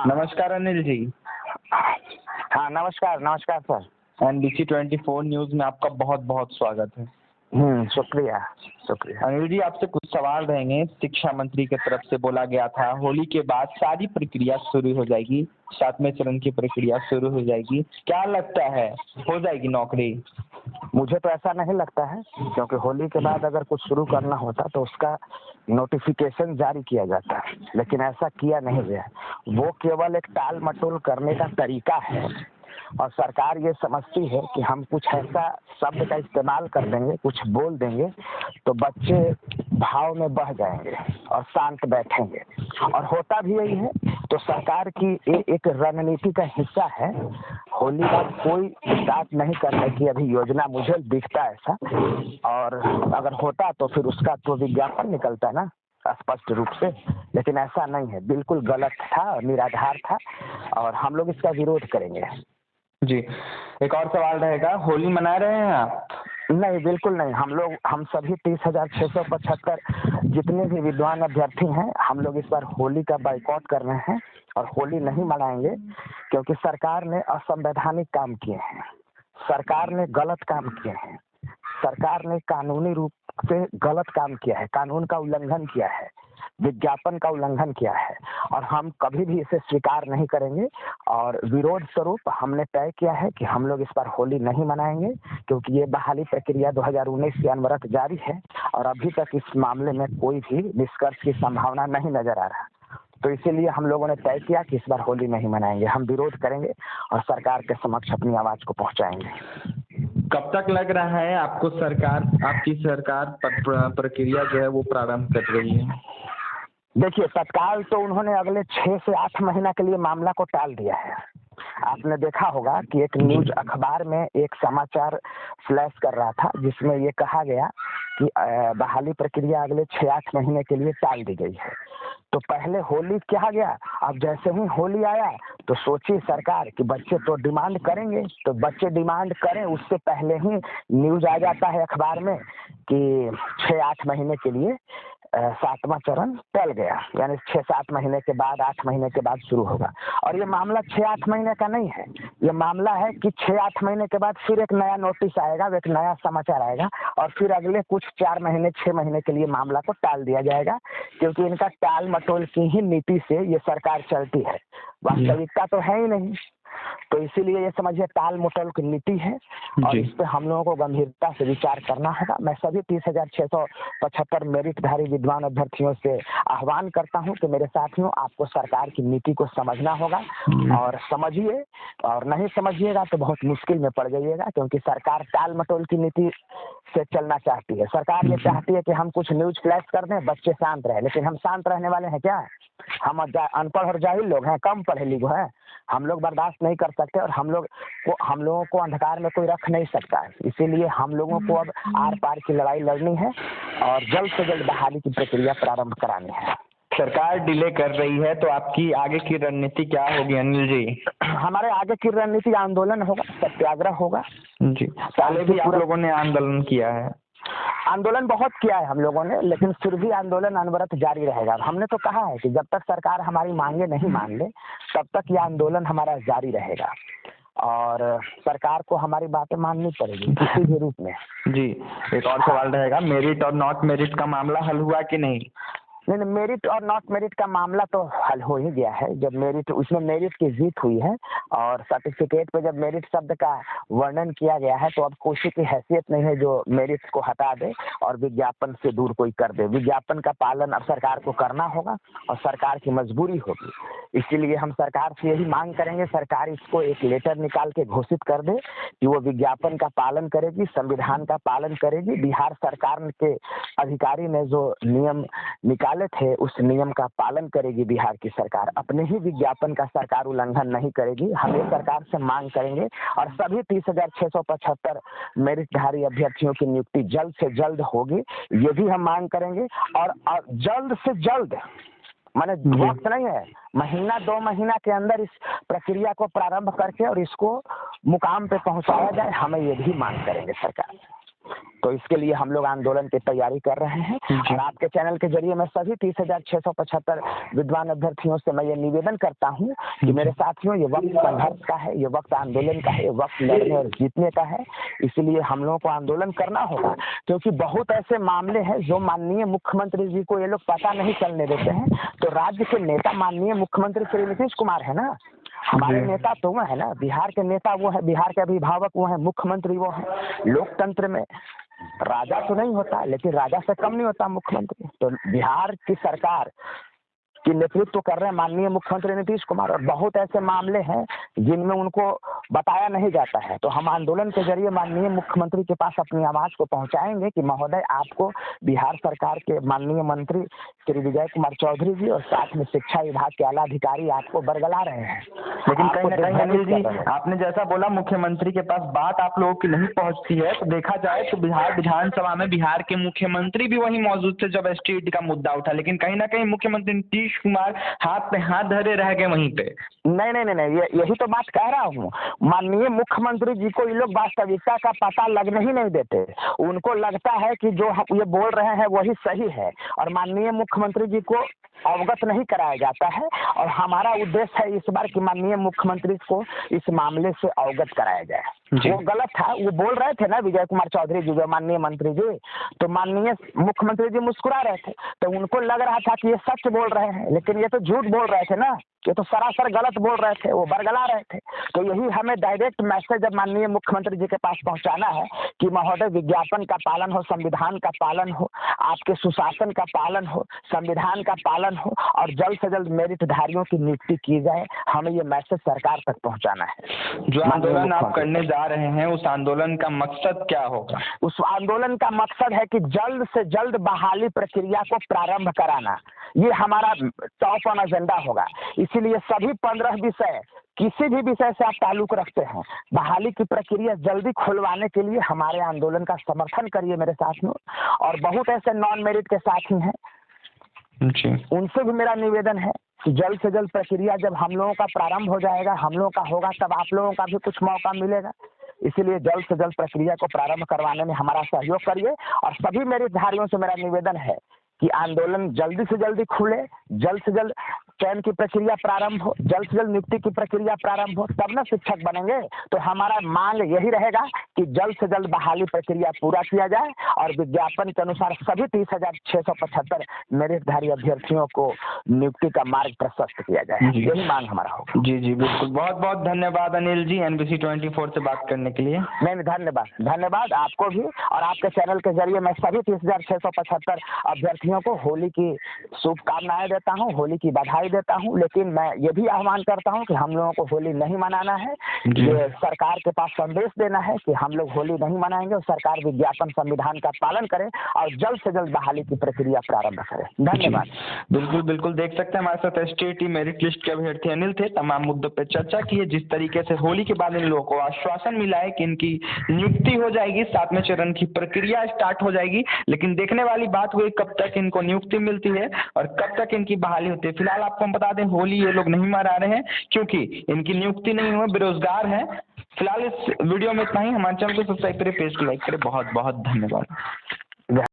नमस्कार अनिल जी। हाँ, नमस्कार नमस्कार सर। NBC 24 न्यूज़ में आपका बहुत बहुत स्वागत है। शुक्रिया शुक्रिया। अनिल जी, आपसे कुछ सवाल रहेंगे। शिक्षा मंत्री की तरफ से बोला गया था होली के बाद सारी प्रक्रिया शुरू हो जाएगी, 7वें चरण की प्रक्रिया शुरू हो जाएगी। क्या लगता है, हो जाएगी नौकरी? मुझे तो ऐसा नहीं लगता है, क्योंकि होली के बाद अगर कुछ शुरू करना होता तो उसका नोटिफिकेशन जारी किया जाता है, लेकिन ऐसा किया नहीं गया। वो केवल एक टाल मटोल करने का तरीका है और सरकार ये समझती है कि हम कुछ ऐसा शब्द का इस्तेमाल कर देंगे, कुछ बोल देंगे तो बच्चे भाव में बह जाएंगे और शांत बैठेंगे, और होता भी यही है। तो सरकार की एक रणनीति का हिस्सा है होली बाद कोई स्टार्ट नहीं करने की अभी योजना, मुझे दिखता है ऐसा। और अगर होता तो फिर उसका तो विज्ञापन निकलता ना स्पष्ट रूप से, लेकिन ऐसा नहीं है। बिल्कुल गलत था, निराधार था, और हम लोग इसका विरोध करेंगे। जी, एक और सवाल रहेगा, होली मना रहे हैं आप? नहीं, बिल्कुल नहीं। हम सभी 30,675 जितने भी विद्वान अभ्यर्थी हैं, हम लोग इस बार होली का बाइकआउट कर रहे हैं और होली नहीं मनाएंगे, क्योंकि सरकार ने असंवैधानिक काम किए हैं, सरकार ने गलत काम किए हैं, सरकार ने कानूनी रूप से गलत काम किया है, कानून का उल्लंघन किया है, विज्ञापन का उल्लंघन किया है, और हम कभी भी इसे स्वीकार नहीं करेंगे। और विरोध स्वरूप हमने तय किया है कि हम लोग इस बार होली नहीं मनाएंगे, क्योंकि ये बहाली प्रक्रिया 2019 के अनवरत जारी है और अभी तक इस मामले में कोई भी निष्कर्ष की संभावना नहीं नजर आ रहा। तो इसीलिए हम लोगों ने तय किया कि इस बार होली नहीं मनाएंगे, हम विरोध करेंगे और सरकार के समक्ष अपनी आवाज को पहुंचाएंगे। कब तक लग रहा है आपको आपकी सरकार प्रक्रिया जो है वो प्रारंभ कर रही है? देखिए, तत्काल तो उन्होंने अगले 6 से 8 महीना के लिए मामला को टाल दिया है। आपने देखा होगा कि एक न्यूज अखबार में एक समाचार फ्लैश कर रहा था, जिसमें ये कहा गया कि बहाली प्रक्रिया अगले 6-8 महीने के लिए टाल दी गई है। तो पहले होली कहा गया, अब जैसे ही होली आया तो सोची सरकार कि बच्चे तो डिमांड करेंगे, तो बच्चे डिमांड करें उससे पहले ही न्यूज आ जाता है अखबार में कि 6-8 महीने के लिए 7वां चरण टल गया, यानी 6-7 महीने के बाद, 8 महीने के बाद शुरू होगा। और ये मामला 6-8 महीने का नहीं है, ये मामला है कि 6-8 महीने के बाद फिर एक नया नोटिस आएगा, एक नया समाचार आएगा और फिर अगले कुछ 4 महीने 6 महीने के लिए मामला को टाल दिया जाएगा, क्योंकि इनका टाल मटोल की ही नीति से ये सरकार चलती है, वास्तविकता तो है ही नहीं। तो इसीलिए ये समझिए टाल मटोल की नीति है और इस पे हम लोगों को गंभीरता से विचार करना होगा। मैं सभी 30,675 मेरिटधारी विद्वान अभ्यर्थियों से आह्वान करता हूं कि मेरे साथियों, आपको सरकार की नीति को समझना होगा और समझिए, और नहीं समझिएगा तो बहुत मुश्किल में पड़ जाइएगा, क्योंकि सरकार टाल मटोल की नीति से चलना चाहती है। सरकार ये चाहती है कि हम कुछ न्यूज फ्लैश कर दें, बच्चे शांत रहे, लेकिन हम शांत रहने वाले हैं क्या? हम अनपढ़ और जाहिल लोग हैं, कम पढ़े लिखे हैं, हम लोग बर्दाश्त नहीं कर सकते और हम लोगों को अंधकार में कोई रख नहीं सकता है। इसीलिए हम लोगों को अब आर पार की लड़ाई लड़नी है और जल्द से जल्द बहाली की प्रक्रिया प्रारंभ करानी है। सरकार डिले कर रही है, तो आपकी आगे की रणनीति क्या होगी अनिल जी? हमारे आगे की रणनीति आंदोलन होगा, सत्याग्रह होगा। जी, पहले भी आप लोगों ने आंदोलन किया है। आंदोलन बहुत किया है हम लोगों ने, लेकिन फिर भी आंदोलन अनवरत जारी रहेगा। हमने तो कहा है कि जब तक सरकार हमारी मांगे नहीं मान ले, तब तक ये आंदोलन हमारा जारी रहेगा और सरकार को हमारी बातें माननी पड़ेगी किसी भी रूप में। जी, एक और सवाल रहेगा, मेरिट और नॉट मेरिट का मामला हल हुआ कि नहीं? नहीं, मेरिट और नॉट मेरिट का मामला तो हल हो ही गया है। जब मेरिट, उसमें मेरिट की जीत हुई है और सर्टिफिकेट पे जब मेरिट शब्द का वर्णन किया गया है, तो अब कोई की हैसियत नहीं है जो मेरिट को हटा दे और विज्ञापन से दूर कोई कर दे। विज्ञापन का पालन अब सरकार को करना होगा और सरकार की मजबूरी होगी। इसीलिए हम सरकार से यही मांग करेंगे, सरकार इसको एक लेटर निकाल के घोषित कर दे कि वो विज्ञापन का पालन करेगी, संविधान का पालन करेगी। बिहार सरकार के अधिकारी ने जो नियम निकाले थे, उस नियम का पालन करेगी बिहार की सरकार। अपने ही विज्ञापन का सरकार उल्लंघन नहीं करेगी। हम ये सरकार से मांग करेंगे और सभी 30,675 मेरिटधारी अभ्यर्थियों की नियुक्ति जल्द से जल्द होगी, ये भी हम मांग करेंगे। और जल्द से जल्द, माने वक्त नहीं है, महीना 2 महीना के अंदर इस प्रक्रिया को प्रारंभ करके और इसको मुकाम पे पहुंचाया जाए, हमें ये भी मांग करेंगे सरकार। तो इसके लिए हम लोग आंदोलन की तैयारी कर रहे हैं। और आपके चैनल के जरिए मैं सभी 30,675 विद्वान अभ्यर्थियों से मैं ये निवेदन करता हूँ कि मेरे साथियों, ये वक्त संघर्ष का है, ये वक्त आंदोलन का है, ये वक्त लड़ने और जीतने का है। इसलिए हम लोगों को आंदोलन करना होगा, क्योंकि बहुत ऐसे मामले हैं जो माननीय मुख्यमंत्री जी को ये लोग पता नहीं चलने देते हैं। तो राज्य के नेता माननीय मुख्यमंत्री श्री नीतीश कुमार है ना, हमारे नेता तो वो है ना, बिहार के नेता वो है, बिहार के अभिभावक वो है, मुख्यमंत्री वो है। लोकतंत्र में राजा तो नहीं होता, लेकिन राजा से कम नहीं होता मुख्यमंत्री। तो बिहार की सरकार की नेतृत्व कर रहे हैं माननीय मुख्यमंत्री नीतीश कुमार, और बहुत ऐसे मामले हैं जिनमें उनको बताया नहीं जाता है। तो हम आंदोलन के जरिए माननीय मुख्यमंत्री के पास अपनी आवाज को पहुंचाएंगे कि महोदय, आपको बिहार सरकार के माननीय मंत्री श्री विजय कुमार चौधरी जी और साथ में शिक्षा विभाग के आला अधिकारी आपको बरगला रहे हैं। लेकिन कहीं ना कहीं अनिल जी, आपने जैसा बोला मुख्यमंत्री के पास बात आप लोगों की नहीं पहुंचती है, तो देखा जाए तो बिहार विधानसभा में बिहार के मुख्यमंत्री भी वहीं मौजूद थे जब STT का मुद्दा उठा, लेकिन कहीं ना कहीं मुख्यमंत्री नीतीश कुमार हाथ पे हाथ धरे रह गए वहीं पे। नहीं, यही तो बात कह रहा हूँ। माननीय मुख्यमंत्री जी को ये लोग वास्तविकता का पता लगने ही नहीं देते। उनको लगता है कि जो हम ये बोल रहे हैं वही सही है, और माननीय मुख्यमंत्री जी को अवगत नहीं कराया जाता है। और हमारा उद्देश्य है इस बार कि माननीय मुख्यमंत्री को इस मामले से अवगत कराया जाए। वो गलत था, वो बोल रहे थे ना विजय कुमार चौधरी जी, जो माननीय मंत्री जी, तो माननीय मुख्यमंत्री जी मुस्कुरा रहे थे, तो उनको लग रहा था कि ये सच बोल रहे हैं, लेकिन ये तो झूठ बोल रहे थे ना, ये तो सरासर गलत बोल रहे थे, वो बरगला रहे थे। तो यही हमें डायरेक्ट मैसेज जब माननीय मुख्यमंत्री जी के पास पहुंचाना है कि महोदय, विज्ञापन का पालन हो, संविधान का पालन हो, आपके सुशासन का पालन हो, संविधान का पालन हो, और जल्द से जल्द मेरिटधारियों की नियुक्ति की जाए। हमें ये मैसेज सरकार तक पहुंचाना है। जो आंदोलन आप करने जा रहे हैं, उस आंदोलन का मकसद क्या होगा? उस आंदोलन का मकसद है कि जल्द से जल्द बहाली प्रक्रिया को प्रारंभ कराना, ये हमारा टॉप ऑन एजेंडा होगा। इसीलिए सभी 15 विषय, किसी भी विषय से आप ताल्लुक रखते हैं, बहाली की प्रक्रिया जल्दी खुलवाने के लिए हमारे आंदोलन का समर्थन करिए मेरे साथियों। और बहुत ऐसे नॉन मेरिट के साथी हैं, उनसे भी मेरा निवेदन है कि जल्द से जल्द प्रक्रिया जब हम लोगों का प्रारंभ हो जाएगा, हम लोगों का होगा, तब आप लोगों का भी कुछ मौका मिलेगा। इसीलिए जल्द से जल्द प्रक्रिया को प्रारंभ करवाने में हमारा सहयोग करिए। और सभी मेरिटधारियों से मेरा निवेदन है कि आंदोलन जल्दी से जल्दी खुले, जल्द से जल्द चयन की प्रक्रिया प्रारंभ हो, जल्द से जल्द नियुक्ति की प्रक्रिया प्रारंभ हो, तब ना शिक्षक बनेंगे। तो हमारा मांग यही रहेगा कि जल्द से जल्द बहाली प्रक्रिया पूरा किया जाए और विज्ञापन के अनुसार सभी 30,675 मेरिटधारी अभ्यर्थियों को नियुक्ति का मार्ग प्रशस्त किया जाए। यही मांग हमारा होगा। जी बिल्कुल। बहुत बहुत धन्यवाद अनिल जी, NBC 24 से बात करने के लिए। नहीं, धन्यवाद आपको भी। और आपके चैनल के जरिए मैं सभी 30,675 अभ्यर्थियों को होली की शुभकामनाएं देता हूं, होली की बधाई देता हूं। लेकिन मैं ये भी आह्वान करता हूं कि हम लोगों को होली नहीं मनाना है। ये सरकार के पास संदेश देना है कि हम लोग होली नहीं मनाएंगे, और सरकार विज्ञापन संविधान का पालन करे और जल्द से जल्द बहाली की प्रक्रिया प्रारंभ करे। धन्यवाद। बिल्कुल देख सकते हैं हमारे साथ STT मेरिट लिस्ट के अभ्यर्थी अनिल थे। तमाम मुद्दों पर चर्चा की है। जिस तरीके से होली के बाद इन लोगों को आश्वासन मिला है कि इनकी नियुक्ति हो जाएगी, 7वें चरण की प्रक्रिया स्टार्ट हो जाएगी, लेकिन देखने वाली बात हुई कब तक इनको नियुक्ति मिलती है और कब तक इनकी बहाली होती है। फिलहाल आपको हम बता दें, होली ये लोग नहीं मना रहे हैं क्योंकि इनकी नियुक्ति नहीं हुई, बेरोजगार है। फिलहाल इस वीडियो में इतना ही। हमारे चैनल को सब्सक्राइब करें, पेज को लाइक करें। बहुत बहुत धन्यवाद।